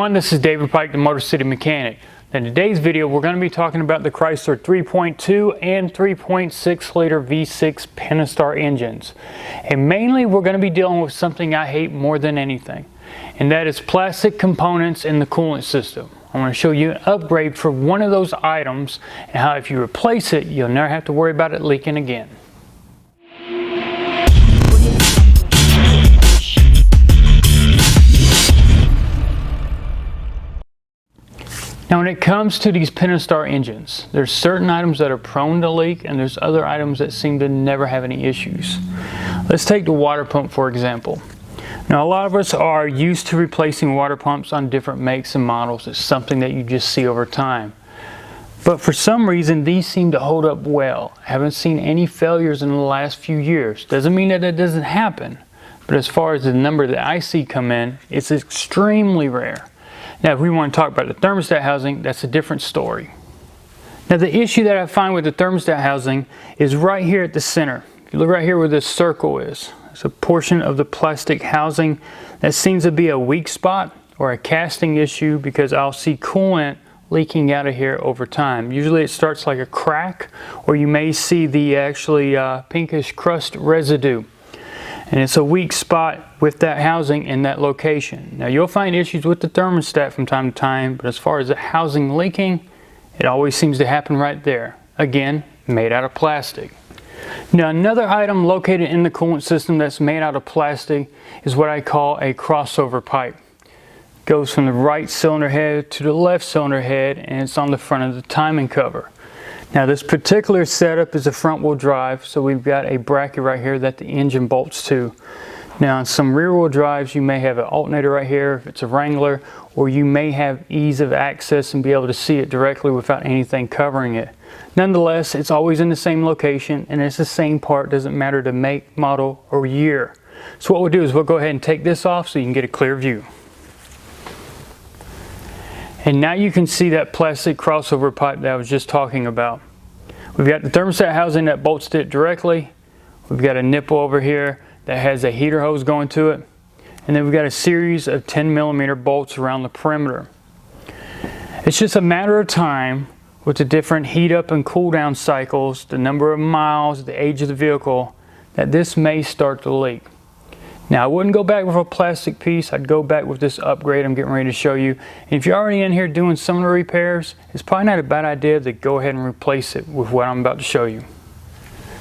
everyone, this is David Pike, the MotorCity mechanic. In today's video, we're going to be talking about the Chrysler 3.2 and 3.6 liter V6 Pentastar engines. And mainly we're going to be dealing with something I hate more than anything, and that is plastic components in the coolant system. I want to show you an upgrade for one of those items and how if you replace it, you'll never have to worry about it leaking again. Now when it comes to these Pentastar engines, there's certain items that are prone to leak and there's other items that seem to never have any issues. Let's take the water pump for example. Now a lot of us are used to replacing water pumps on different makes and models. It's something that you just see over time. But for some reason these seem to hold up well. I haven't seen any failures in the last few years. Doesn't mean that it doesn't happen, but as far as the number that I see come in, it's extremely rare. Now if we want to talk about the thermostat housing, that's a different story. Now the issue that I find with the thermostat housing is right here at the center. If you look right here where this circle is, it's a portion of the plastic housing that seems to be a weak spot or a casting issue because I'll see coolant leaking out of here over time. Usually it starts like a crack, or you may see the actually pinkish crust residue. And it's a weak spot with that housing in that location. Now you'll find issues with the thermostat from time to time, but as far as the housing leaking, it always seems to happen right there. Again, made out of plastic. Now another item located in the coolant system that's made out of plastic is what I call a crossover pipe. It goes from the right cylinder head to the left cylinder head, and it's on the front of the timing cover. Now this particular setup is a front wheel drive, so we've got a bracket right here that the engine bolts to. Now on some rear wheel drives you may have an alternator right here if it's a Wrangler, or you may have ease of access and be able to see it directly without anything covering it. Nonetheless, it's always in the same location and it's the same part, doesn't matter the make, model, or year. So what we'll do is we'll go ahead and take this off so you can get a clear view. And now you can see that plastic crossover pipe that I was just talking about. We've got the thermostat housing that bolts to it directly. We've got a nipple over here that has a heater hose going to it. And then we've got a series of 10mm bolts around the perimeter. It's just a matter of time with the different heat up and cool down cycles, the number of miles, the age of the vehicle, that this may start to leak. Now I wouldn't go back with a plastic piece, I'd go back with this upgrade I'm getting ready to show you. And if you're already in here doing some of the repairs, it's probably not a bad idea to go ahead and replace it with what I'm about to show you.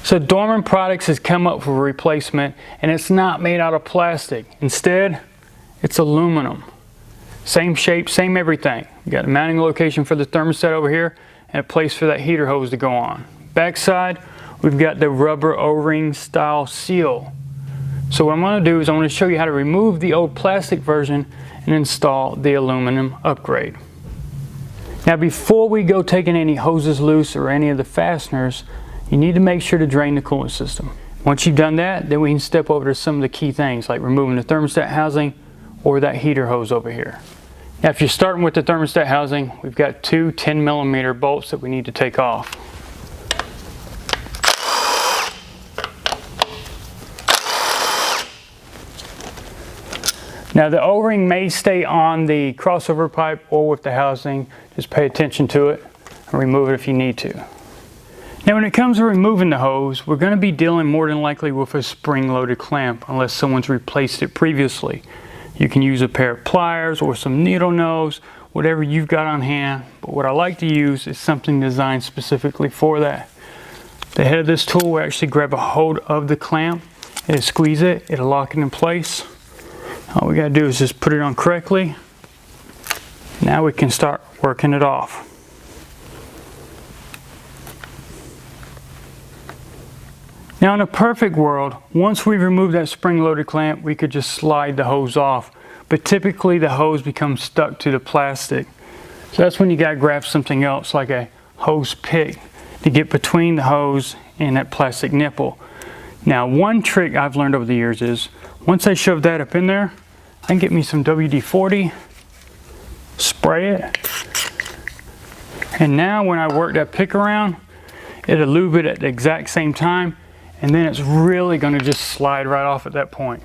So Dorman Products has come up with a replacement, and it's not made out of plastic. Instead, it's aluminum. Same shape, same everything. You got a mounting location for the thermostat over here and a place for that heater hose to go on. Backside, we've got the rubber O-ring style seal. So what I'm going to do is I'm going to show you how to remove the old plastic version and install the aluminum upgrade. Now before we go taking any hoses loose or any of the fasteners, you need to make sure to drain the coolant system. Once you've done that, then we can step over to some of the key things like removing the thermostat housing or that heater hose over here. Now if you're starting with the thermostat housing, we've got two 10mm bolts that we need to take off. Now the O-ring may stay on the crossover pipe or with the housing. Just pay attention to it and remove it if you need to. Now when it comes to removing the hose, we're going to be dealing more than likely with a spring-loaded clamp unless someone's replaced it previously. You can use a pair of pliers or some needle nose, whatever you've got on hand, but what I like to use is something designed specifically for that. The head of this tool will actually grab a hold of the clamp, it'll squeeze it, it'll lock it in place. All we gotta do is just put it on correctly. Now we can start working it off. Now in a perfect world, once we remove that spring-loaded clamp, we could just slide the hose off. But typically the hose becomes stuck to the plastic. So that's when you gotta grab something else like a hose pick to get between the hose and that plastic nipple. Now one trick I've learned over the years is, once I shove that up in there, I can get me some WD-40, spray it, and now when I work that pick around, it'll lube it at the exact same time, and then it's really going to just slide right off at that point.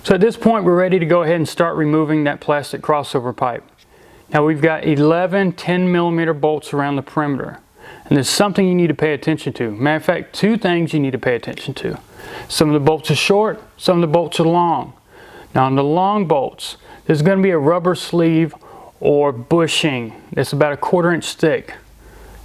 So at this point, we're ready to go ahead and start removing that plastic crossover pipe. Now we've got 11 10mm bolts around the perimeter. And there's something you need to pay attention to. Matter of fact, two things you need to pay attention to. Some of the bolts are short, some of the bolts are long. Now on the long bolts, there's going to be a rubber sleeve or bushing that's about a 1/4 inch thick.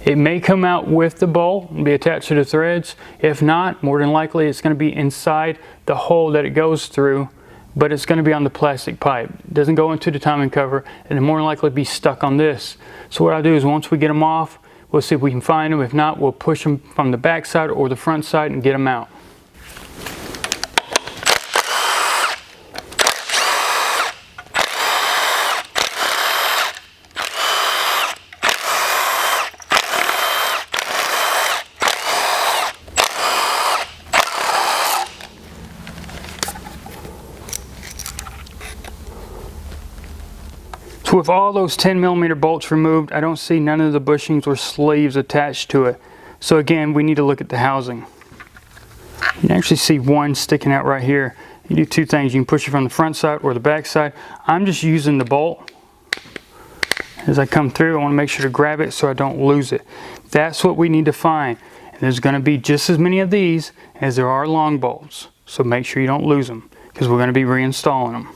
It may come out with the bolt and be attached to the threads. If not, more than likely it's going to be inside the hole that it goes through, but it's going to be on the plastic pipe. It doesn't go into the timing cover, and it'll more than likely be stuck on this. So what I'll do is once we get them off, we'll see if we can find them. If not, we'll push them from the back side or the front side and get them out. So with all those 10mm bolts removed, I don't see none of the bushings or sleeves attached to it. So again, we need to look at the housing. You can actually see one sticking out right here. You do two things. You can push it from the front side or the back side. I'm just using the bolt. As I come through, I want to make sure to grab it so I don't lose it. That's what we need to find. And there's going to be just as many of these as there are long bolts. So make sure you don't lose them, because we're going to be reinstalling them.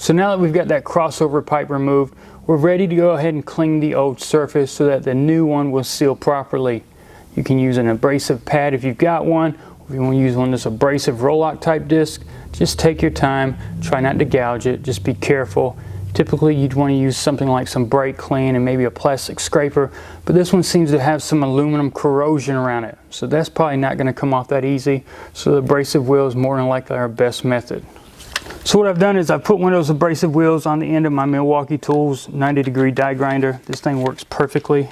So now that we've got that crossover pipe removed, we're ready to go ahead and clean the old surface so that the new one will seal properly. You can use an abrasive pad if you've got one, or if you want to use one that's abrasive roll-lock type disc. Just take your time, try not to gouge it, just be careful. Typically you'd want to use something like some brake clean and maybe a plastic scraper, but this one seems to have some aluminum corrosion around it, so that's probably not going to come off that easy. So the abrasive wheel is more than likely our best method. So what I've done is I've put one of those abrasive wheels on the end of my Milwaukee Tools 90-degree die grinder. This thing works perfectly.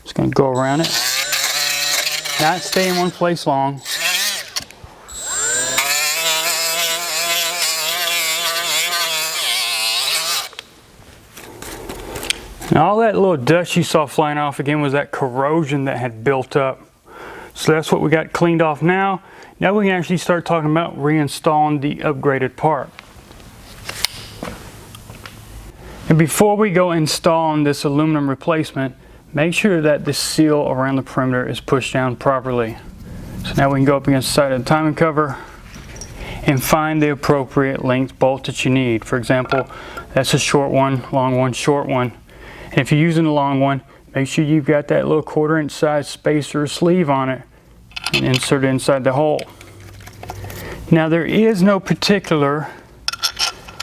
Just going to go around it. Not stay in one place long. And all that little dust you saw flying off again was that corrosion that had built up. So that's what we got cleaned off now. Now we can actually start talking about reinstalling the upgraded part. And before we go installing this aluminum replacement, make sure that the seal around the perimeter is pushed down properly. So now we can go up against the side of the timing cover and find the appropriate length bolt that you need. For example, that's a short one, long one, short one. And if you're using a long one, make sure you've got that little 1/4 inch size spacer or sleeve on it and insert it inside the hole. Now there is no particular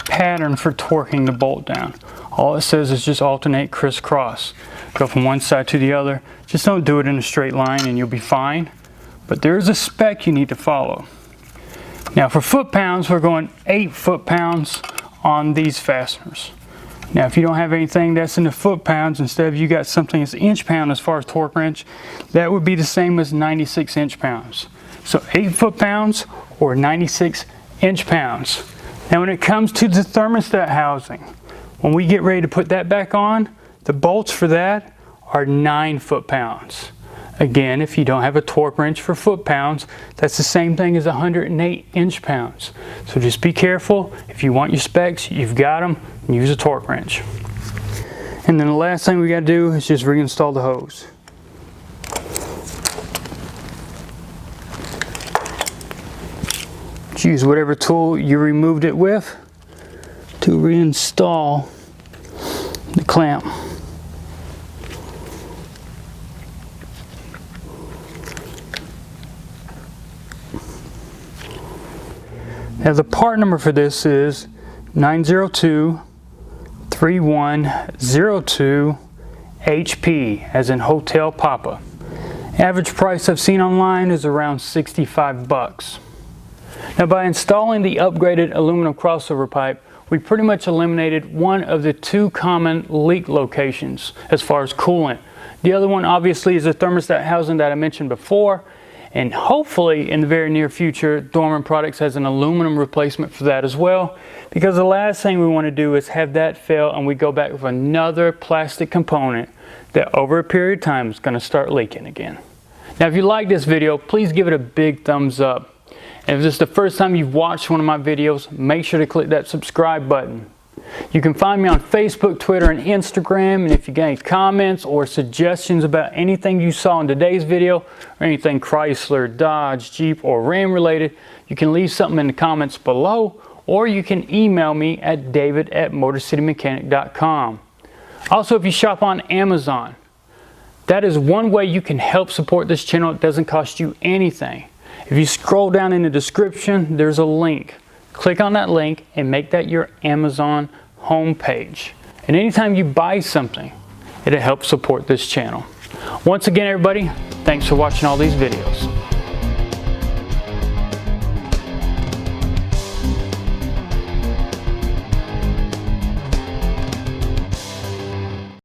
pattern for torquing the bolt down. All it says is just alternate crisscross. Go from one side to the other. Just don't do it in a straight line and you'll be fine. But there is a spec you need to follow. Now for foot-pounds, we're going 8 foot-pounds on these fasteners. Now if you don't have anything that's in the foot-pounds, instead of you got something that's inch-pound as far as torque wrench, that would be the same as 96 inch-pounds. So 8 foot-pounds or 96 inch-pounds. Now when it comes to the thermostat housing, when we get ready to put that back on, the bolts for that are 9 foot-pounds. Again, if you don't have a torque wrench for foot-pounds, that's the same thing as 108 inch-pounds. So just be careful. If you want your specs, you've got them, use a torque wrench. And then the last thing we got to do is just reinstall the hose. Use whatever tool you removed it with to reinstall the clamp. Now the part number for this is 902-3102 HP, as in Hotel Papa. Average price I've seen online is around 65 bucks. Now by installing the upgraded aluminum crossover pipe, we pretty much eliminated one of the 2 common leak locations as far as coolant. The other one obviously is the thermostat housing that I mentioned before, and hopefully in the very near future Dorman Products has an aluminum replacement for that as well, because the last thing we want to do is have that fail and we go back with another plastic component that over a period of time is going to start leaking again. Now if you like this video, please give it a big thumbs up. And if this is the first time you've watched one of my videos, make sure to click that subscribe button. You can find me on Facebook, Twitter, and Instagram, and if you got any comments or suggestions about anything you saw in today's video, or anything Chrysler, Dodge, Jeep, or Ram related, you can leave something in the comments below, or you can email me at david@motorcitymechanic.com. Also, if you shop on Amazon, that is one way you can help support this channel. It doesn't cost you anything. If you scroll down in the description, there's a link. Click on that link and make that your Amazon homepage. And anytime you buy something, it'll help support this channel. Once again, everybody, thanks for watching all these videos.